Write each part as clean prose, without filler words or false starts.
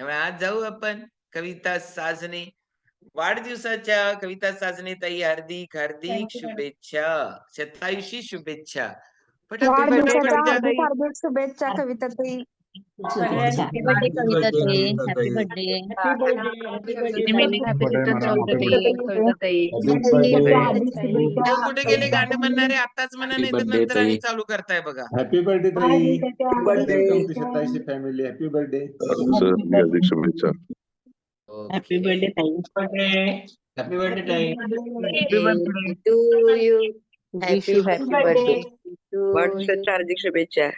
त्यामुळे आज जाऊ आपण कविता साजने. वाढदिवसाच्या कविता साजने ताई हार्दिक हार्दिक थँक्यू मॅडम. शुभेच्छा. शतायुषी शुभेच्छा. पटापट वाढदिवसाच्या कविता हार्दिक ताई. हार्दिक शुभेच्छा कविताताई. सगळ्यांना हॅपी बर्थडे कविता ताई. Happy birthday. हॅपी तुम्ही many happy returns of the day Kavita ताई. वाढदिवसाच्या हार्दिक शुभेच्छा. ताई कुठे गेले गाणं म्हणणारे? आताच म्हणा, नाही तर नंतर आणि चालू करताय बघा. हॅपी बर्थडे ताई. वाढदिवसाच्या हार्दिक वेलकम टू शुभेच्छा. 87 फॅमिली. Happy birthday. हार्दिक शुभेच्छा. हॅपी बर्थडे ताई. हॅपी बर्थडे ताई. Happy birthday to you. Wish you happy birthday. वाढदिवसाच्या हार्दिक शुभेच्छा.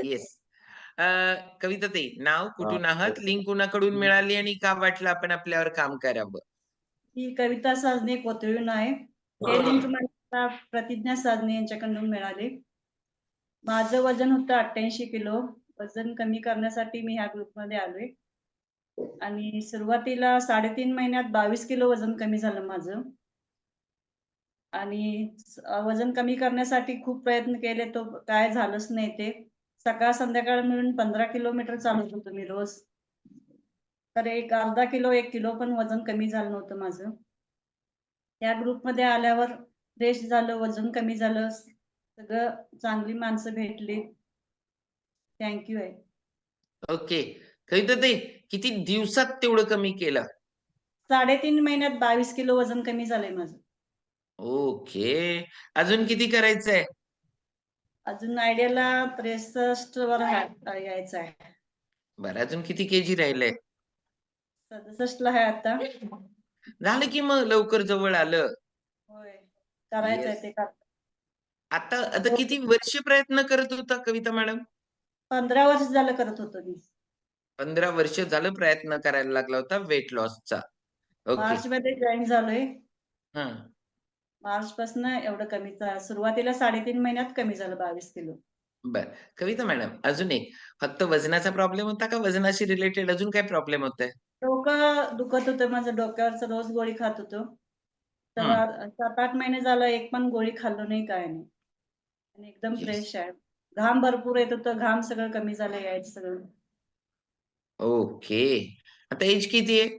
येस. कविता ताई, नाव कुठून आहात, लिंक कुणाकडून मिळाली आणि का वाटलं आपण आपल्यावर काम करावं? ही कविता साजने कोथळून आहे. हे लिंक मला प्रतिज्ञा साजने यांच्याकडून मिळाले. माझं वजन होतं 88 किलो. वजन कमी करण्यासाठी मी ह्या ग्रुपमध्ये आलोय आणि सुरुवातीला 3.5 महिन्यात 22 किलो वजन कमी झालं माझं. आणि वजन कमी करण्यासाठी खूप प्रयत्न केले, तो काय झालंच नाही. ते सकाळ संध्याकाळ मिळून 15 किलोमीटर चालत होतो मी रोज. तर एक अर्धा किलो 1 किलो पण वजन कमी झालं नव्हतं माझं. या ग्रुपमध्ये आल्यावर फ्रेश झालं, वजन कमी झालं, सगळं चांगली माणसं भेटली. थँक्यू आहे. ओके. कविता ताई, किती दिवसात तेवढं कमी केलं? 3.5 महिन्यात 22 किलो वजन कमी झालंय माझं. ओके. अजून किती करायचंय? अजून आयडियाला 63 वर यायचं आहे. बरं, अजून किती केजी राहिलंय? 67 ला आहे आता. झालं की मग लवकर जवळ आलं. होय, करायचंय Yes. ते. आता किती वर्ष प्रयत्न करत होता कविता मॅडम? 15 वर्ष झालं करत होतो मी. 15 वर्ष झालं प्रयत्न करायला लागला होता वेट लॉसचा. ओके. मार्च मध्ये जॉईन झालोय. हां. मार्च पासून एवढं कमी. सुरुवातीला 3.5 महिन्यात कमी झालं 22 किलो. बरं. कविता मॅडम, अजून एक, फक्त वजनाचा प्रॉब्लेम होता का वजनाशी रिलेटेड अजून काय प्रॉब्लेम होतंय? डोकं दुखत होतं माझं. डोक्यावरचं रोज गोळी खात होतो. तर 7-8 महिने झालं एक पण गोळी खाल्लो नाही, काय नाही. आणि एकदम Yes. फ्रेश आहे. घाम भरपूर येत होतं. घाम सगळं कमी झालं, यायचं सगळं. ओके. आता एज किती आहे?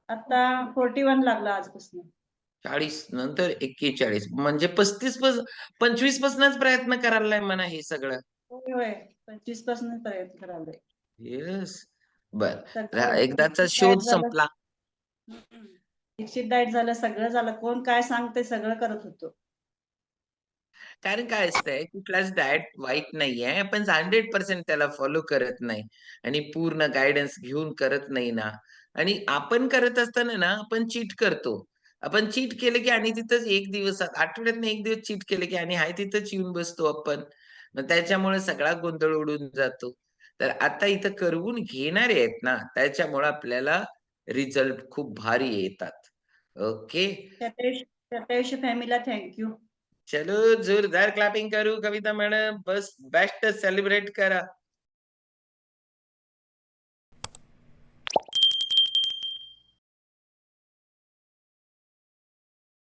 आता 41 लागला आजपासून. 40 नंतर 41 म्हणजे 25 पासूनच प्रयत्न करायला म्हणा हे सगळं. होय होय, 25 पासून प्रयत्न करायला. येस. बर, सगळं एकदाचा diet शोध झालं. संपला. दीक्षित डाएट झालं, सगळं झालं. कोण काय सांगते सगळं करत होतो. कारण काय असतंय, कुठलाच डाएट वाईट नाहीये. आपण 100% त्याला फॉलो करत नाही आणि पूर्ण गाईडन्स घेऊन करत नाही ना. आणि आपण करत असताना ना, आपण चीट करतो. आपण चीट केलं की आणि तिथंच एक दिवस, आठवड्यातनं 1 दिवस चीट केलं की आणि आहे तिथंच येऊन बसतो आपण. मग त्याच्यामुळे सगळा गोंधळ उडून जातो. तर आता इथं करवून घेणारे आहेत ना, त्याच्यामुळे आपल्याला रिझल्ट खूप भारी येतात. ओके. 27 फॅमिलीला थँक्यू. चलो जोरदार क्लॅपिंग करू कविता मॅडम. बस बेस्ट सेलिब्रेट करा.